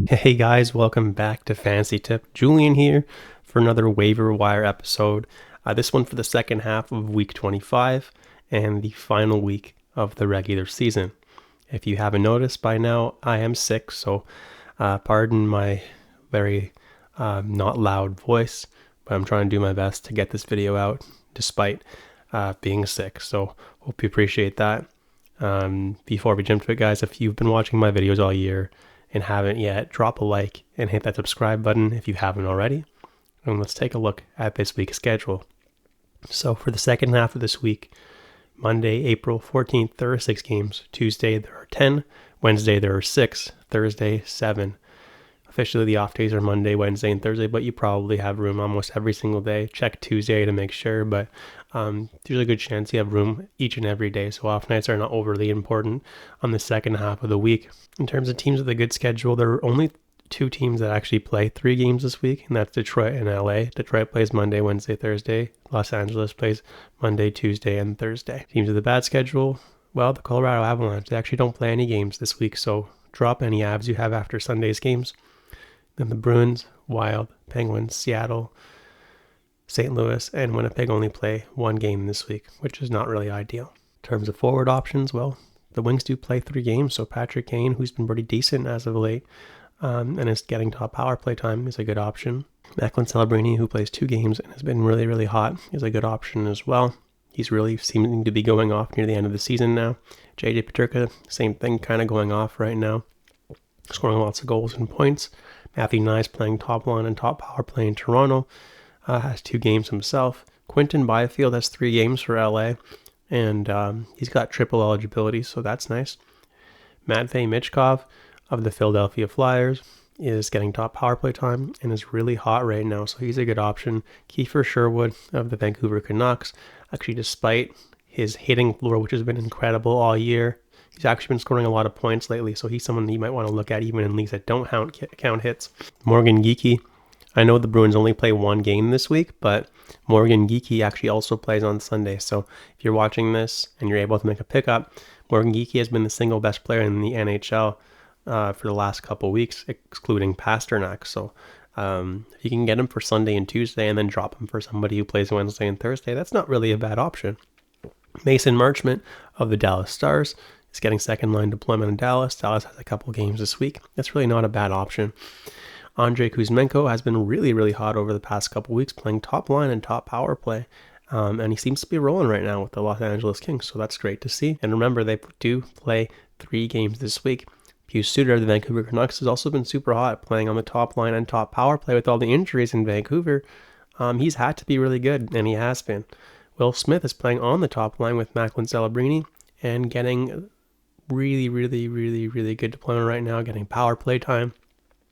Hey guys, welcome back to Fantasy Tip. Julian here for another waiver wire episode. This one for the second half of week 25 and the final week of the regular season. If you haven't noticed by now, I am sick, so pardon my very not loud voice, but I'm trying to do my best to get this video out despite being sick. So hope you appreciate that. Before we jump to it, guys, if you've been watching my videos all year and haven't yet, drop a like and hit that subscribe button if you haven't already. And let's take a look at this week's schedule. So for the second half of this week, Monday, April 14th, there are 6 games. Tuesday, there are 10. Wednesday, there are 6. Thursday, 7. Officially, the off days are Monday, Wednesday, and Thursday, but you probably have room almost every single day. Check Tuesday to make sure, but there's a good chance you have room each and every day, so off nights are not overly important on the second half of the week. In terms of teams with a good schedule, there are only 2 teams that actually play 3 games this week, and that's Detroit and LA. Detroit plays Monday, Wednesday, Thursday. Los Angeles plays Monday, Tuesday, and Thursday. Teams with a bad schedule, well, the Colorado Avalanche, they actually don't play any games this week, so drop any Avs you have after Sunday's games. Then the Bruins, Wild, Penguins, Seattle, St. Louis, and Winnipeg only play 1 game this week, which is not really ideal. In terms of forward options, well, the Wings do play 3 games, so Patrick Kane, who's been pretty decent as of late, and is getting top power play time, is a good option. Macklin Celebrini, who plays 2 games and has been really, really hot, is a good option as well. He's really seeming to be going off near the end of the season now. JJ Peterka, same thing, kind of going off right now, scoring lots of goals and points. Matthew Nyes playing top line and top power play in Toronto, has 2 games himself. Quinton Byfield has 3 games for LA, and he's got triple eligibility, so that's nice. Matvei Michkov of the Philadelphia Flyers is getting top power play time and is really hot right now, so he's a good option. Kiefer Sherwood of the Vancouver Canucks, actually despite his hitting floor, which has been incredible all year, he's actually been scoring a lot of points lately, so he's someone that you might want to look at even in leagues that don't count hits. Morgan Geekie, I know the Bruins only play 1 game this week, but Morgan Geekie actually also plays on Sunday, so if you're watching this and you're able to make a pickup, Morgan Geekie has been the single best player in the NHL for the last couple weeks, excluding Pasternak, so if you can get him for Sunday and Tuesday and then drop him for somebody who plays Wednesday and Thursday, that's not really a bad option. Mason Marchment of the Dallas Stars is getting second line deployment in Dallas. Dallas has a couple games this week. That's really not a bad option. Andrei Kuzmenko has been really, really hot over the past couple weeks, playing top line and top power play. And he seems to be rolling right now with the Los Angeles Kings, so that's great to see. And remember, they do play 3 games this week. Pius Suter of the Vancouver Canucks has also been super hot, playing on the top line and top power play with all the injuries in Vancouver. He's had to be really good, and he has been. Will Smith is playing on the top line with Macklin Celebrini and getting really, really, really, really good deployment right now, getting power play time.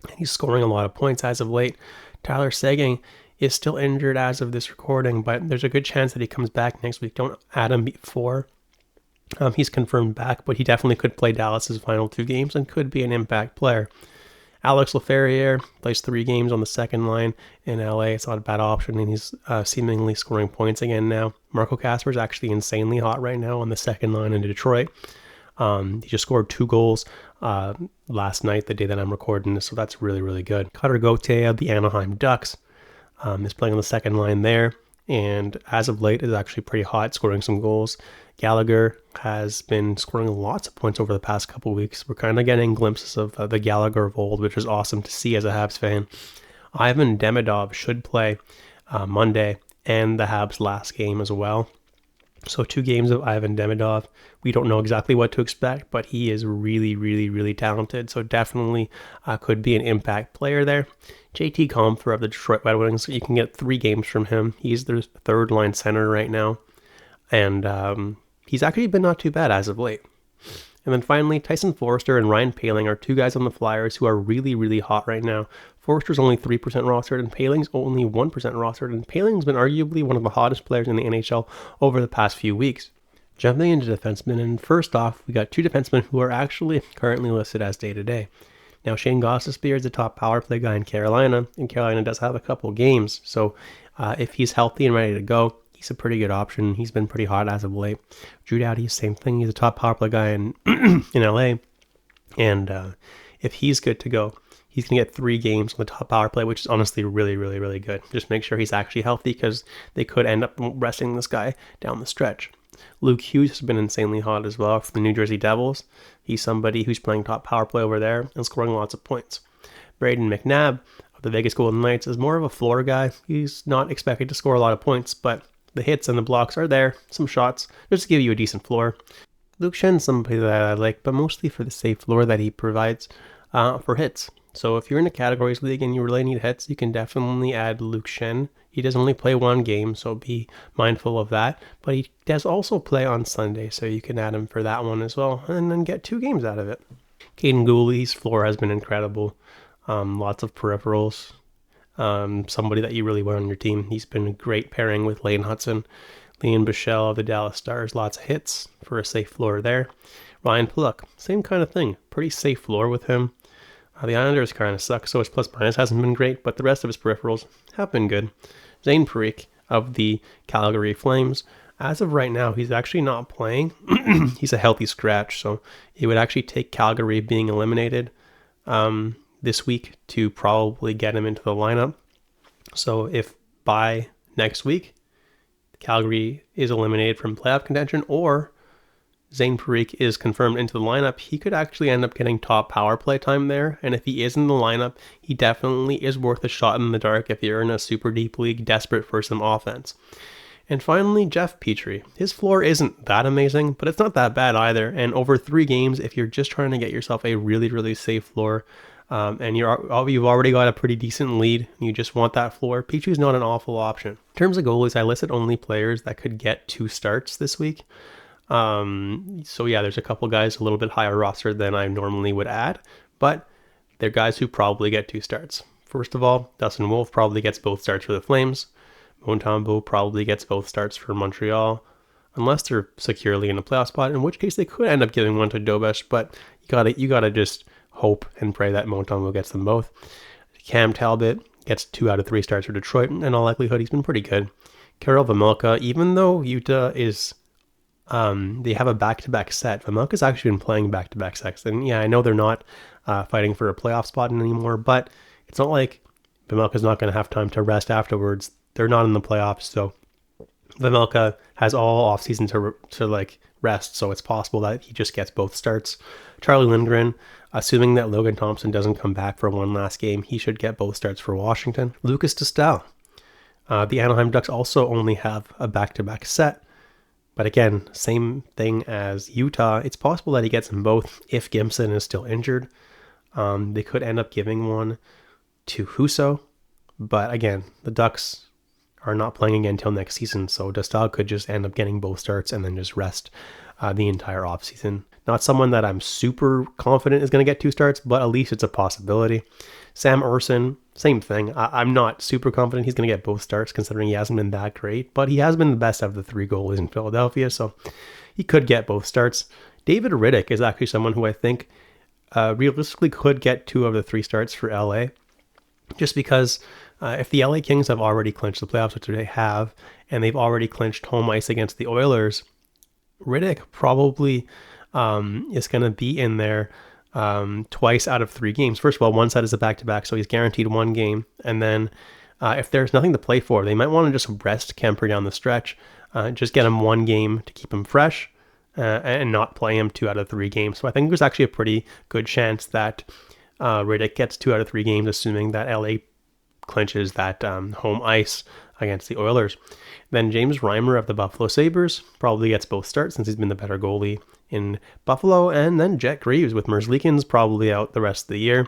And he's scoring a lot of points as of late. Tyler Seguin is still injured as of this recording, but there's a good chance that he comes back next week. Don't add him before he's confirmed back, but he definitely could play Dallas's final 2 games and could be an impact player. Alex Laferriere plays 3 games on the second line in LA. It's not a bad option, and he's seemingly scoring points again now. Marco Kasper is actually insanely hot right now on the second line in Detroit. He just scored 2 goals last night, the day that I'm recording this, so that's really, really good. Cutter Gauthier of the Anaheim Ducks is playing on the second line there, and as of late is actually pretty hot, scoring some goals. Gallagher has been scoring lots of points over the past couple weeks. We're kind of getting glimpses of the Gallagher of old, which is awesome to see as a Habs fan. Ivan Demidov should play Monday and the Habs' last game as well. So 2 games of Ivan Demidov. We don't know exactly what to expect, but he is really, really, really talented. So definitely could be an impact player there. JT Compher of the Detroit Red Wings, you can get 3 games from him. He's their third line center right now. And he's actually been not too bad as of late. And then finally, Tyson Foerster and Ryan Poehling are 2 guys on the Flyers who are really, really hot right now. Foerster's only 3% rostered, and Poehling's only 1% rostered, and Poehling's been arguably one of the hottest players in the NHL over the past few weeks. Jumping into defensemen, and first off, we got 2 defensemen who are actually currently listed as day-to-day. Now, Shane Gostisbehere is the top power play guy in Carolina, and Carolina does have a couple games, so if he's healthy and ready to go, he's a pretty good option. He's been pretty hot as of late. Drew Doughty, same thing. He's a top power play guy in LA. And if he's good to go, he's going to get 3 games on the top power play, which is honestly really, really, really good. Just make sure he's actually healthy because they could end up resting this guy down the stretch. Luke Hughes has been insanely hot as well for the New Jersey Devils. He's somebody who's playing top power play over there and scoring lots of points. Braden McNabb of the Vegas Golden Knights is more of a floor guy. He's not expected to score a lot of points, but the hits and the blocks are there. Some shots just to give you a decent floor. Luke Schen's somebody that I like, but mostly for the safe floor that he provides for hits. So if you're in a categories league and you really need hits, you can definitely add Luke Schenn. He does only play 1 game, so be mindful of that. But he does also play on Sunday, so you can add him for that one as well, and then get 2 games out of it. Caden Gooley's floor has been incredible. Lots of peripherals. Somebody that you really want on your team. He's been a great pairing with Lane Hudson. Liam Bichelle of the Dallas Stars, lots of hits for a safe floor there. Ryan Pulock, same kind of thing. Pretty safe floor with him. The Islanders kind of suck, so his plus minus hasn't been great, but the rest of his peripherals have been good. Zane Parik of the Calgary Flames. As of right now, he's actually not playing. He's a healthy scratch, so it would actually take Calgary being eliminated this week to probably get him into the lineup. So if by next week, Calgary is eliminated from playoff contention, or Zane Parik is confirmed into the lineup, he could actually end up getting top power play time there. And if he is in the lineup, he definitely is worth a shot in the dark if you're in a super deep league desperate for some offense. And finally, Jeff Petrie. His floor isn't that amazing, but it's not that bad either. And over 3 games, if you're just trying to get yourself a really, really safe floor, and you've already got a pretty decent lead, and you just want that floor, Petrie's not an awful option. In terms of goalies, I listed only players that could get 2 starts this week. So yeah, there's a couple guys a little bit higher roster than I normally would add, but they're guys who probably get 2 starts. First of all, Dustin Wolf probably gets both starts for the Flames. Montembeault probably gets both starts for Montreal, unless they're securely in a playoff spot, in which case they could end up giving one to Dobesh, but you gotta just hope and pray that Montembeault gets them both. Cam Talbot gets 2 out of 3 starts for Detroit. In all likelihood, he's been pretty good. Karel Vejmelka, even though Utah is they have a back-to-back set, Vejmelka's actually been playing back-to-back sets. And yeah, I know they're not fighting for a playoff spot anymore, but it's not like Vejmelka's not going to have time to rest afterwards. They're not in the playoffs, so Vejmelka has all offseason to like rest, so it's possible that he just gets both starts. Charlie Lindgren, assuming that Logan Thompson doesn't come back for one last game, he should get both starts for Washington. Lucas Distal. The Anaheim Ducks also only have a back-to-back set. But again, same thing as Utah. It's possible that he gets them both if Gibson is still injured. They could end up giving one to Husso. But again, the Ducks are not playing again until next season, so Distal could just end up getting both starts and then just rest the entire offseason. Not someone that I'm super confident is going to get 2 starts, but at least it's a possibility. Sam Urson, same thing. I'm not super confident he's going to get both starts considering he hasn't been that great, but he has been the best of the 3 goalies in Philadelphia, so he could get both starts. David Riddick is actually someone who I think realistically could get 2 of the 3 starts for LA, just because if the LA Kings have already clinched the playoffs, which they have, and they've already clinched home ice against the Oilers, Riddick probably is going to be in there twice out of 3 games. First of all, one set is a back-to-back, so he's guaranteed 1 game. And then if there's nothing to play for, they might want to just rest Kemper down the stretch, just get him 1 game to keep him fresh, and not play him 2 out of 3 games. So I think there's actually a pretty good chance that Riddick gets 2 out of 3 games, assuming that LA clinches that home ice against the Oilers. Then James Reimer of the Buffalo Sabres probably gets both starts since he's been the better goalie in Buffalo. And then Jet Greaves with Merzlikins probably out the rest of the year.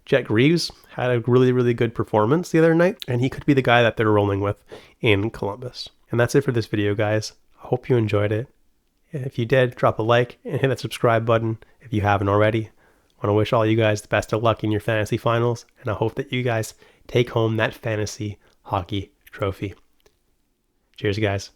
Jet Greaves had a really, really good performance the other night, and he could be the guy that they're rolling with in Columbus. And that's it for this video, guys. I hope you enjoyed it. If you did, drop a like and hit that subscribe button if you haven't already. I want to wish all you guys the best of luck in your fantasy finals, and I hope that you guys take home that fantasy hockey trophy. Cheers, guys.